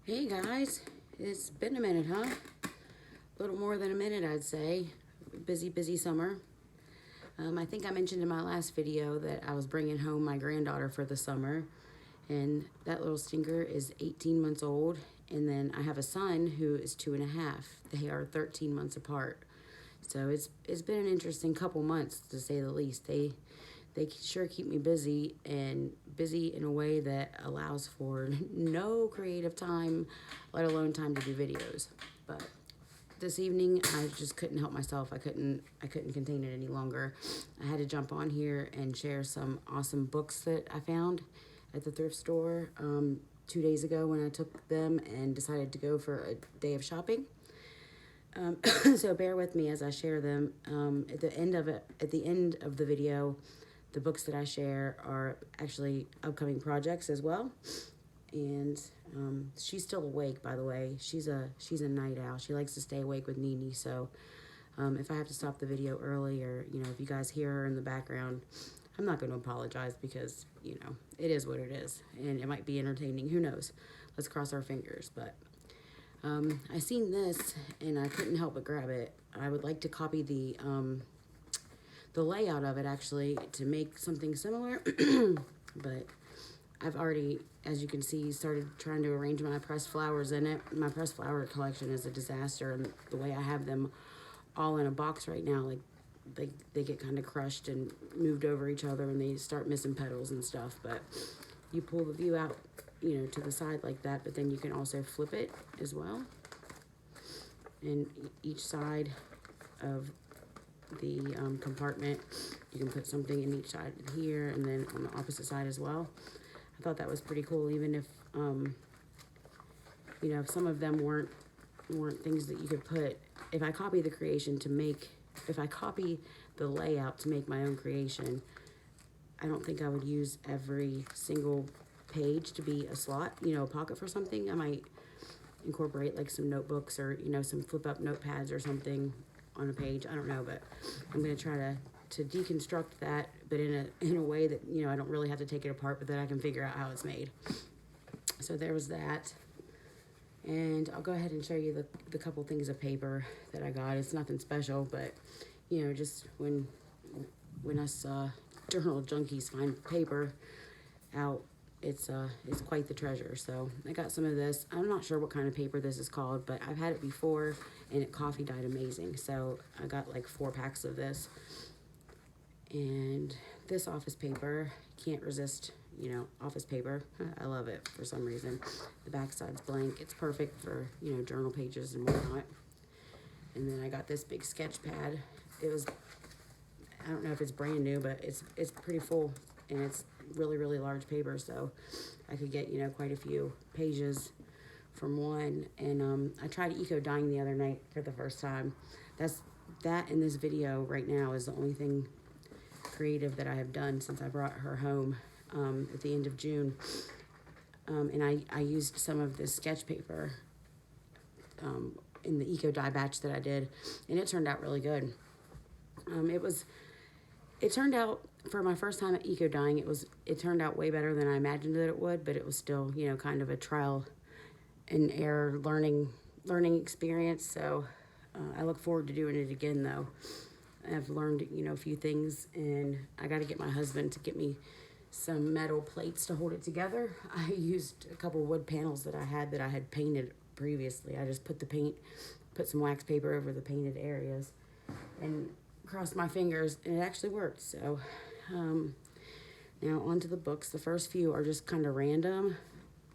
Hey guys, it's been a minute, huh? A little more than a minute, I'd say. Busy summer. I think I mentioned in my last video that I was bringing home my granddaughter for the summer, and that little stinker is 18 months old, and then I have a son who is 2.5. They are 13 months apart. So it's been an interesting couple months, to say the least. They sure keep me busy, and busy in a way that allows for no creative time, let alone time to do videos. But this evening, I just couldn't help myself. I couldn't contain it any longer. I had to jump on here and share some awesome books that I found at the thrift store 2 days ago when I took them and decided to go for a day of shopping. So bear with me as I share them. At the end of the video, the books that I share are actually upcoming projects as well. And she's still awake, by the way. She's a night owl. She likes to stay awake with Nene. So if I have to stop the video early, or if you guys hear her in the background, I'm not going to apologize, because it is what it is, and it might be entertaining. Who knows? Let's cross our fingers. But I seen this and I couldn't help but grab it. I would like to copy the layout of it, actually, to make something similar. But I've already, as you can see, started trying to arrange my pressed flowers in it. My pressed flower collection is a disaster, and the way I have them all in a box right now, like they get kind of crushed and moved over each other, and they start missing petals and stuff. But you pull the view out, to the side like that, but then you can also flip it as well. And each side of the compartment, you can put something in each side here, and then on the opposite side as well. I thought that was pretty cool, even if if some of them weren't things that you could put. If I copy the layout to make my own creation, I don't think I would use every single page to be a slot, a pocket for something. I might incorporate like some notebooks, or some flip up notepads or something on a page. I don't know, but I'm going to try to deconstruct that, but in a way that I don't really have to take it apart, but that I can figure out how it's made. So there was that. And I'll go ahead and show you the couple things of paper that I got. It's nothing special, but just when us journal junkies find paper out, it's quite the treasure. So I got some of this. I'm not sure what kind of paper this is called, but I've had it before, and it coffee dyed amazing. So I got like 4 packs of this. And this office paper, can't resist, office paper. I love it for some reason. The backside's blank. It's perfect for, journal pages and whatnot. And then I got this big sketch pad. I don't know if it's brand new, but it's pretty full, and it's really, really large paper, so I could get, quite a few pages from one. And I tried eco dyeing the other night for the first time. That in this video right now is the only thing creative that I have done since I brought her home at the end of June. And I used some of this sketch paper in the eco dye batch that I did, and it turned out really good. It turned out, for my first time at eco dyeing, it turned out way better than I imagined that it would, but it was still, kind of a trial and error learning experience. So I look forward to doing it again, though. I've learned, a few things, and I got to get my husband to get me some metal plates to hold it together. I used a couple wood panels that I had painted previously. I just put some wax paper over the painted areas, and crossed my fingers, and it actually worked. So now on to the books. The first few are just kind of random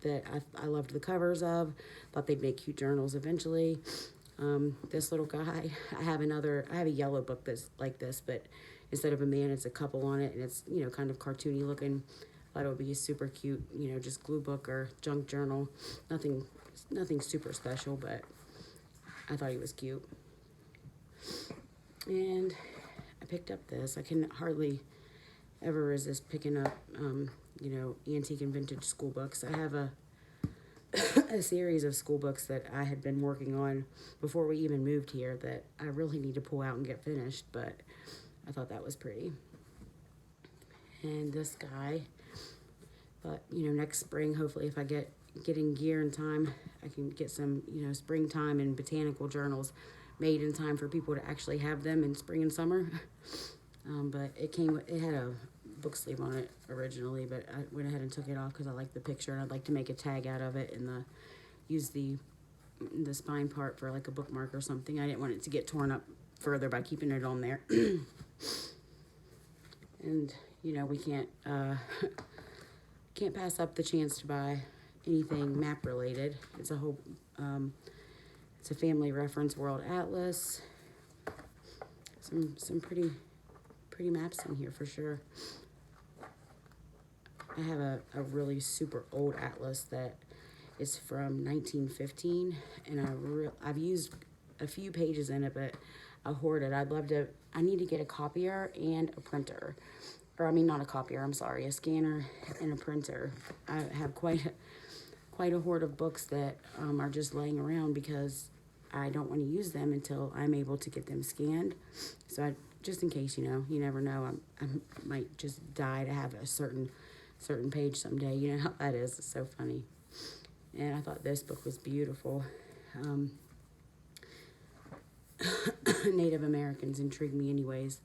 that I loved the covers of. Thought they'd make cute journals eventually. This little guy, I have a yellow book that's like this, but instead of a man, it's a couple on it, and it's, kind of cartoony looking. Thought it would be a super cute, just glue book or junk journal. Nothing super special, but I thought he was cute. And I picked up this. I can hardly ever resist picking up, antique and vintage school books. I have a series of school books that I had been working on before we even moved here that I really need to pull out and get finished, but I thought that was pretty. And this guy, but next spring, hopefully, if I get get in gear in time, I can get some, you know, springtime and botanical journals made in time for people to actually have them in spring and summer. But it had a book sleeve on it originally, but I went ahead and took it off because I like the picture and I'd like to make a tag out of it and use the spine part for like a bookmark or something. I didn't want it to get torn up further by keeping it on there. And you know, we can't pass up the chance to buy anything map related. It's a whole it's a family reference world atlas. Some pretty maps in here for sure. I have a really super old atlas that is from 1915, and I've used a few pages in it, but I hoard it. I need to get a copier and a printer. Or I mean, not a copier, I'm sorry, a scanner and a printer. I have quite a hoard of books that are just laying around because I don't want to use them until I'm able to get them scanned. So just in case, you know, you never know, I might just die to have a certain page someday. You know how that is. It's so funny. And I thought this book was beautiful. Native Americans intrigue me anyways.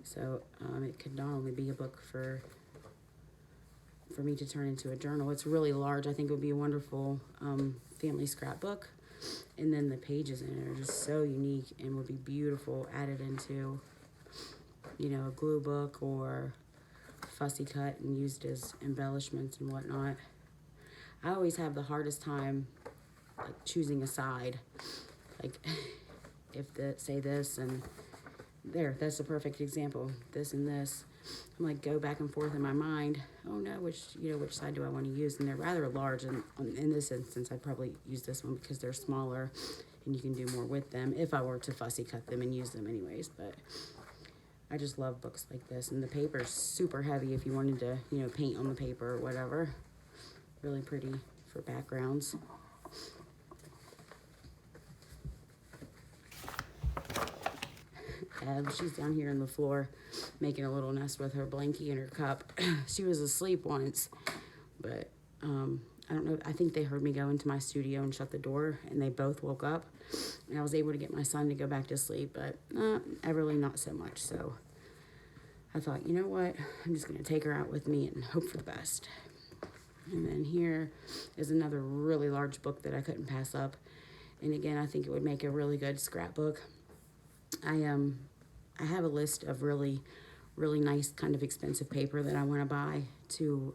So it could not only be a book for me to turn into a journal. It's really large. I think it would be a wonderful family scrapbook. And then the pages in it are just so unique and would be beautiful added into, you know, a glue book or fussy cut and used as embellishments and whatnot. I always have the hardest time like choosing a side. Like if say this and there, that's a perfect example. This and this. I'm like go back and forth in my mind. Oh no, which side do I want to use? And they're rather large, and in this instance, I'd probably use this one because they're smaller, and you can do more with them if I were to fussy cut them and use them anyways. But I just love books like this, and the paper's super heavy if you wanted to, you know, paint on the paper or whatever. Really pretty for backgrounds. She's down here on the floor making a little nest with her blankie in her cup. She was asleep once, but I don't know. I think they heard me go into my studio and shut the door, and they both woke up, and I was able to get my son to go back to sleep, but Everly not so much. So I thought, you know what? I'm just going to take her out with me and hope for the best. And then here is another really large book that I couldn't pass up. And again, I think it would make a really good scrapbook. I have a list of really nice kind of expensive paper that I want to buy to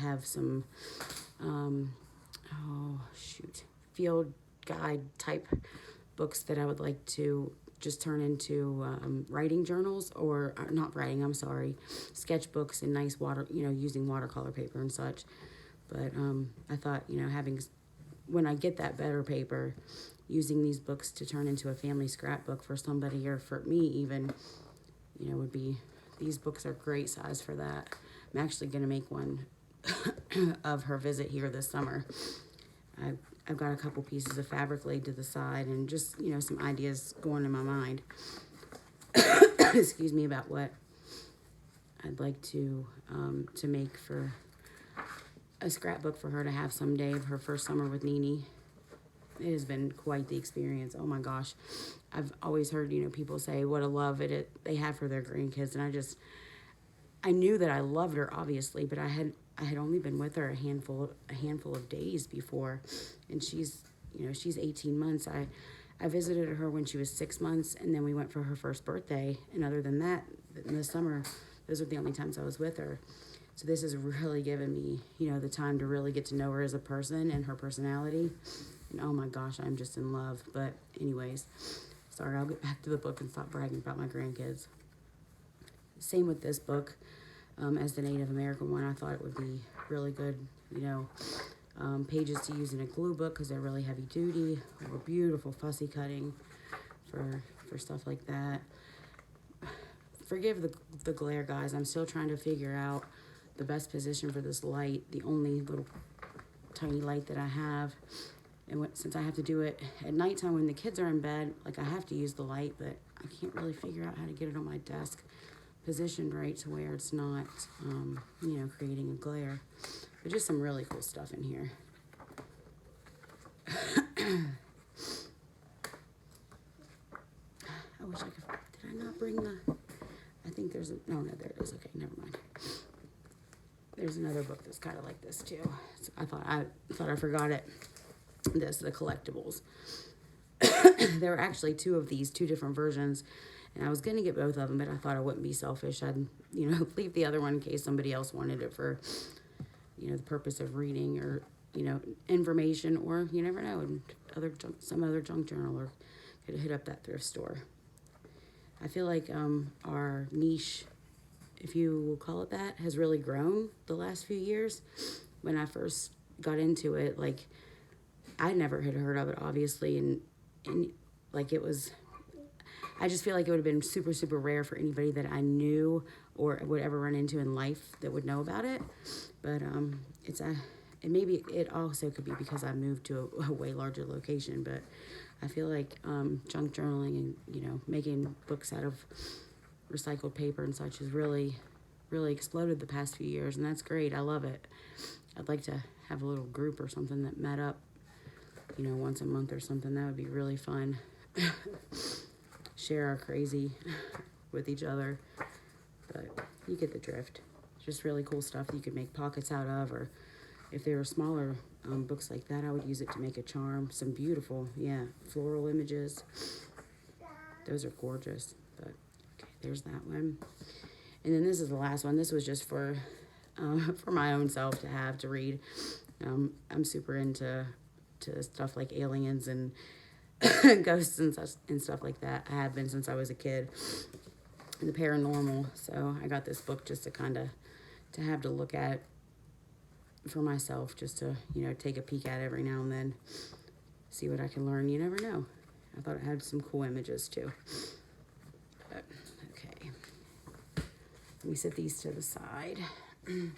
have some field guide type books that I would like to just turn into writing journals, or not writing, I'm sorry, sketchbooks and nice using watercolor paper and such. But I thought, you know, when I get that better paper, using these books to turn into a family scrapbook for somebody or for me even, you know, these books are great size for that. I'm actually going to make one of her visit here this summer. I've got a couple pieces of fabric laid to the side and just, you know, some ideas going in my mind. Excuse me, about what I'd like to make for a scrapbook for her to have someday of her first summer with Nene. It has been quite the experience. Oh my gosh. I've always heard, you know, people say what a love they have for their grandkids, and I knew that I loved her obviously, but I had only been with her a handful of days before, and she's 18 months. I visited her when she was 6 months, and then we went for her first birthday, and other than that, in the summer, those are the only times I was with her. So this has really given me, you know, the time to really get to know her as a person and her personality. And oh my gosh, I'm just in love. But anyways, sorry, I'll get back to the book and stop bragging about my grandkids. Same with this book as the Native American one. I thought it would be really good, you know, pages to use in a glue book because they're really heavy duty, or beautiful fussy cutting for stuff like that. Forgive the glare, guys. I'm still trying to figure out the best position for this light, the only little tiny light that I have. And since I have to do it at nighttime when the kids are in bed, like I have to use the light, but I can't really figure out how to get it on my desk positioned right to where it's not, you know, creating a glare. But just some really cool stuff in here. I wish I could, did I not bring the, I think there's a, no, there it is. Okay, never mind. There's another book that's kind of like this too. So I thought I forgot it. This, the Collectables. There were actually two of these, two different versions, and I was going to get both of them, but I thought I wouldn't be selfish. I'd, you know, leave the other one in case somebody else wanted it for, you know, the purpose of reading or, you know, information, or you never know, and some other junk journal, or could hit up that thrift store. I feel like our niche, if you will call it that, has really grown the last few years. When I first got into it, like, I never had heard of it, obviously, and like it was, I just feel like it would have been super, super rare for anybody that I knew or would ever run into in life that would know about it. But and maybe it also could be because I moved to a way larger location, but I feel like junk journaling and, you know, making books out of recycled paper and such has really, really exploded the past few years, and that's great. I love it. I'd like to have a little group or something that met up, you know, once a month or something. That would be really fun. Share our crazy with each other. But you get the drift. Just really cool stuff that you could make pockets out of, or if they were smaller books like that, I would use it to make a charm. Some beautiful, yeah, floral images. Those are gorgeous. But okay, there's that one. And then this is the last one. This was just for my own self to have to read. I'm super into stuff like aliens and ghosts and stuff like that. I have been since I was a kid. And the paranormal. So I got this book just to kind of to have to look at for myself, just to, you know, take a peek at every now and then, see what I can learn. You never know. I thought it had some cool images too. But, okay. Let me set these to the side. And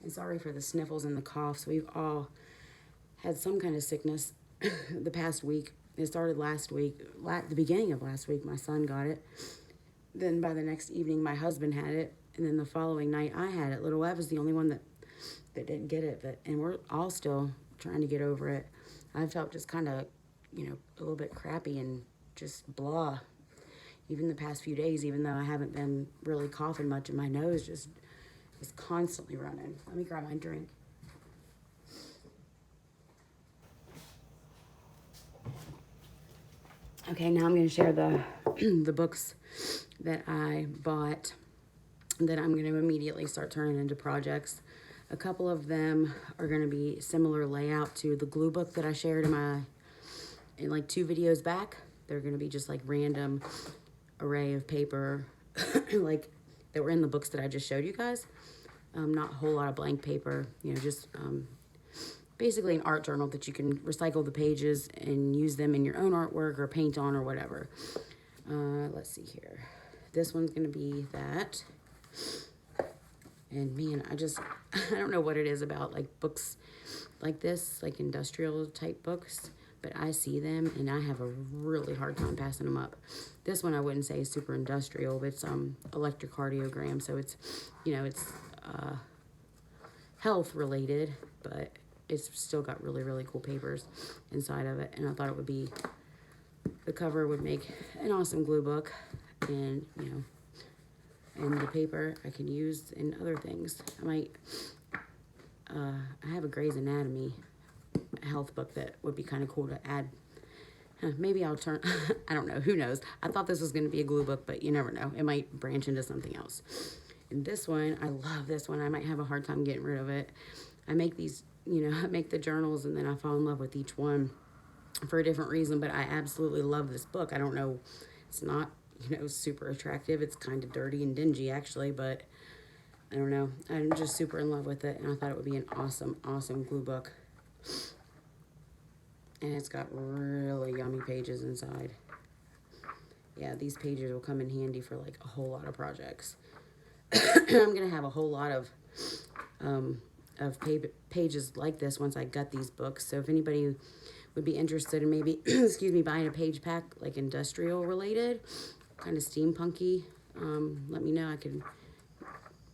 sorry for the sniffles and the coughs. We've all had some kind of sickness the past week. It started last week, the beginning of last week, my son got it. Then by the next evening, my husband had it. And then the following night, I had it. Little Ev was the only one that didn't get it. And we're all still trying to get over it. I felt just kind of, you know, a little bit crappy and just blah. Even the past few days, even though I haven't been really coughing much, and my nose just is constantly running. Let me grab my drink. Okay, now I'm going to share the books that I bought that I'm going to immediately start turning into projects. A couple of them are going to be similar layout to the glue book that I shared in like 2 videos back. They're going to be just like random array of paper like that were in the books that I just showed you guys. Not a whole lot of blank paper, you know, just basically an art journal that you can recycle the pages and use them in your own artwork or paint on or whatever. Let's see here. This one's going to be that. And man, I don't know what it is about like books like this, like industrial type books, but I see them and I have a really hard time passing them up. This one I wouldn't say is super industrial, but it's Electrocardiogram, so it's, you know, it's health related, but it's still got really, really cool papers inside of it. And I thought it would be, the cover would make an awesome glue book, and, you know, and the paper I can use in other things. I might, I have a Grey's Anatomy health book that would be kind of cool to add. Maybe I'll turn, I don't know, who knows. I thought this was going to be a glue book, but you never know. It might branch into something else. And this one, I love this one. I might have a hard time getting rid of it. I make these, you know, I make the journals and then I fall in love with each one for a different reason, but I absolutely love this book. I don't know, it's not, you know, super attractive. It's kind of dirty and dingy actually, but I don't know. I'm just super in love with it, and I thought it would be an awesome, awesome glue book. And it's got really yummy pages inside. Yeah, these pages will come in handy for like a whole lot of projects. I'm gonna have a whole lot of pages like this once I gut these books. So if anybody would be interested in maybe, excuse me, buying a page pack like industrial related, kind of steampunky, let me know. I could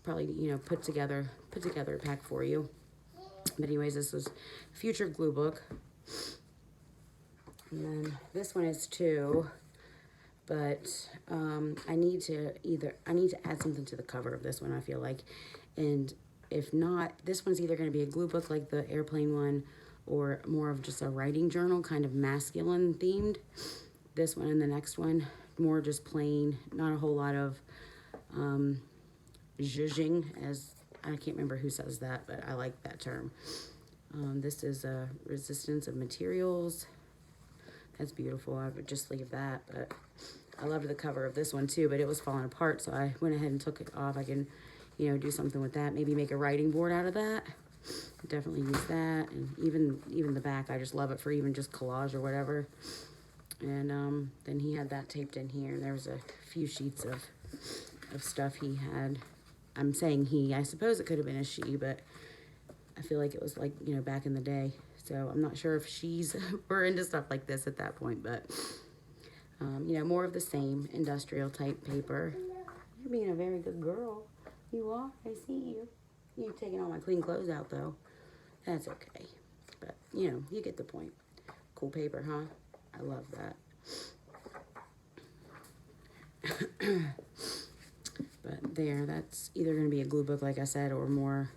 probably, you know, put together a pack for you. But anyways, this was Future Glue Book. And then this one is 2. But I need to add something to the cover of this one, I feel like. And if not, this one's either going to be a glue book like the airplane one, or more of just a writing journal, kind of masculine themed. This one and the next one, more just plain, not a whole lot of zhuzhing, as I can't remember who says that, but I like that term. This is a resistance of materials. That's beautiful. I would just leave that, but I loved the cover of this one too, but it was falling apart, so I went ahead and took it off. I can, you know, do something with that. Maybe make a writing board out of that. Definitely use that, and even the back, I just love it for even just collage or whatever. And then he had that taped in here, and there was a few sheets of stuff he had. I'm saying he, I suppose it could have been a she, but I feel like it was like, you know, back in the day. So I'm not sure if she's were into stuff like this at that point, but you know, more of the same industrial type paper. You're being a very good girl. You are. I see you. You're taking all my clean clothes out though. That's okay. But you know, you get the point. Cool paper, huh? I love that. But there, that's either going to be a glue book, like I said, or more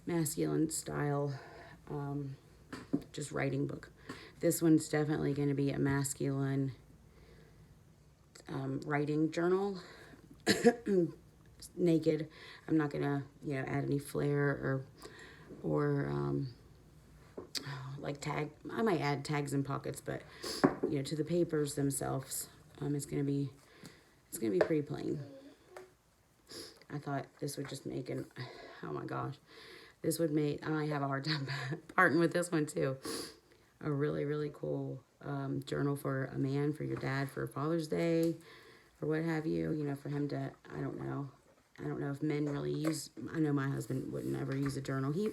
masculine style, just writing book. This one's definitely going to be a masculine writing journal. Naked. I'm not going to, you know, add any flair or like tag. I might add tags and pockets, but you know, to the papers themselves, it's going to be pretty plain. I thought this would just make an, oh my gosh, this would make, I might have a hard time parting with this one too. A really, really cool journal for a man, for your dad, for Father's Day, or what have you, you know, for him to, I don't know if men really use, I know my husband wouldn't ever use a journal. He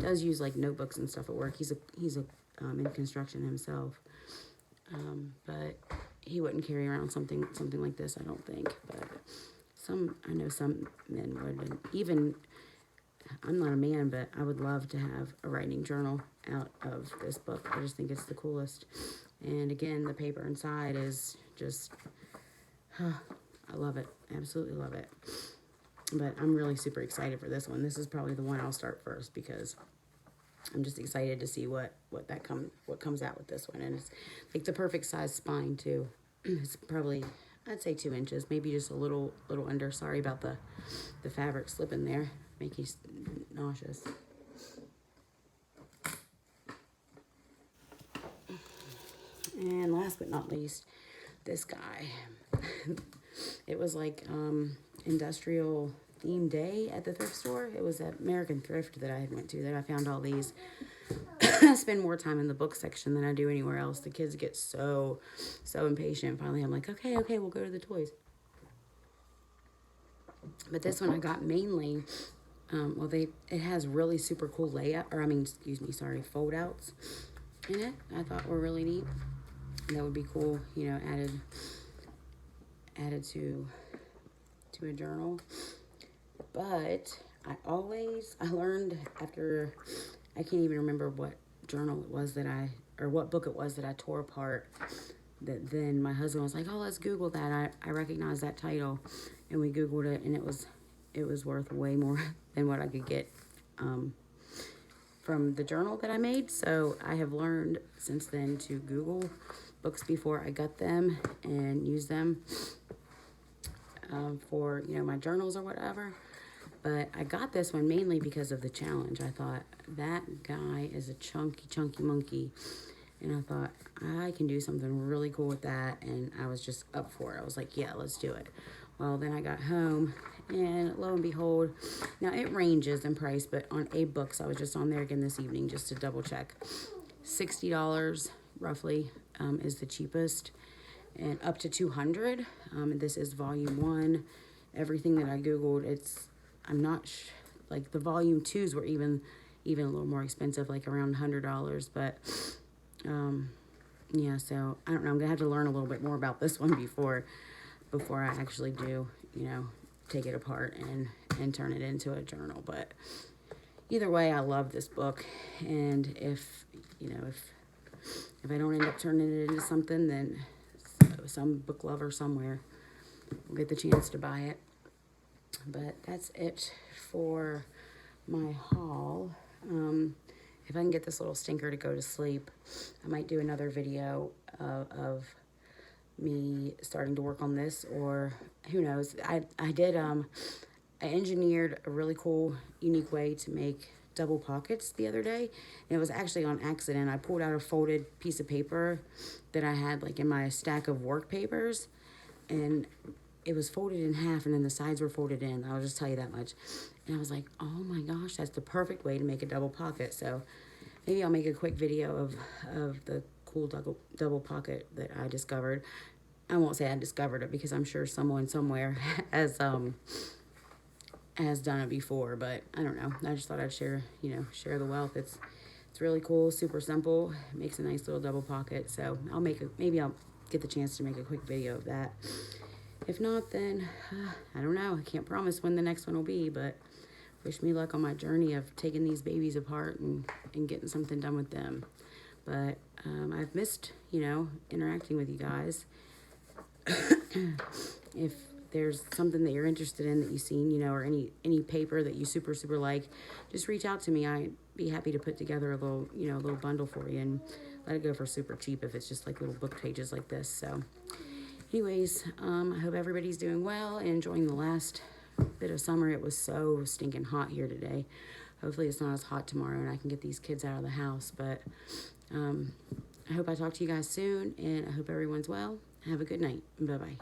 does use like notebooks and stuff at work. He's in construction himself. But he wouldn't carry around something like this, I don't think. But I know some men would, and even, I'm not a man, but I would love to have a writing journal out of this book. I just think it's the coolest. And again, the paper inside is just, I love it. Absolutely love it. But I'm really super excited for this one. This is probably the one I'll start first, because I'm just excited to see what comes out with this one. And it's like the perfect size spine too. It's probably, I'd say 2 inches, maybe just a little under. Sorry about the fabric slipping there, make you nauseous. And last but not least, this guy. It was like industrial theme day at the thrift store. It was at American Thrift that I had went to, that I found all these. I spend more time in the book section than I do anywhere else. The kids get so impatient. Finally, I'm like, okay, we'll go to the toys. But this one I got mainly, it has really super cool fold outs in it. I thought were really neat. That would be cool, you know, added to a journal. But I learned after, I can't even remember what journal it was what book it was that I tore apart, that then my husband was like, oh, let's Google that. I recognize that title. And we Googled it, and it was worth way more than what I could get from the journal that I made. So I have learned since then to Google books before I got them and use them for, you know, my journals or whatever. But I got this one mainly because of the challenge. I thought, that guy is a chunky monkey. And I thought, I can do something really cool with that. And I was just up for it. I was like, yeah, let's do it. Well, then I got home, and lo and behold, now it ranges in price, but on Abe Books, I was just on there again this evening just to double check. $60 roughly is the cheapest, and up to $200. And this is volume 1. Everything that I Googled, I'm not like the volume 2s were even a little more expensive, like around $100. But yeah, so I don't know. I'm gonna have to learn a little bit more about this one before I actually do, you know, take it apart and turn it into a journal. But either way, I love this book, and if, you know, if I don't end up turning it into something, then some book lover somewhere will get the chance to buy it. But that's it for my haul. If I can get this little stinker to go to sleep, I might do another video of me starting to work on this, or who knows. I engineered a really cool, unique way to make double pockets the other day, and it was actually on accident. I pulled out a folded piece of paper that I had like in my stack of work papers, and it was folded in half, and then the sides were folded in. I'll just tell you that much. And I was like, oh my gosh, that's the perfect way to make a double pocket. So maybe I'll make a quick video of the cool double pocket that I discovered. I won't say I discovered it, because I'm sure someone somewhere has done it before, but I don't know. I just thought I'd share the wealth. It's really cool, super simple. It makes a nice little double pocket. So maybe I'll get the chance to make a quick video of that. If not, then I don't know. I can't promise when the next one will be, but wish me luck on my journey of taking these babies apart and getting something done with them. But I've missed, interacting with you guys. If there's something that you're interested in that you've seen, or any paper that you super like, just reach out to me. I'd be happy to put together a little bundle for you and let it go for super cheap if it's just like little book pages like this. So anyways, I hope everybody's doing well and enjoying the last bit of summer. It was so stinking hot here today. Hopefully it's not as hot tomorrow and I can get these kids out of the house. But I hope I talk to you guys soon, and I hope everyone's well. Have a good night. Bye-bye.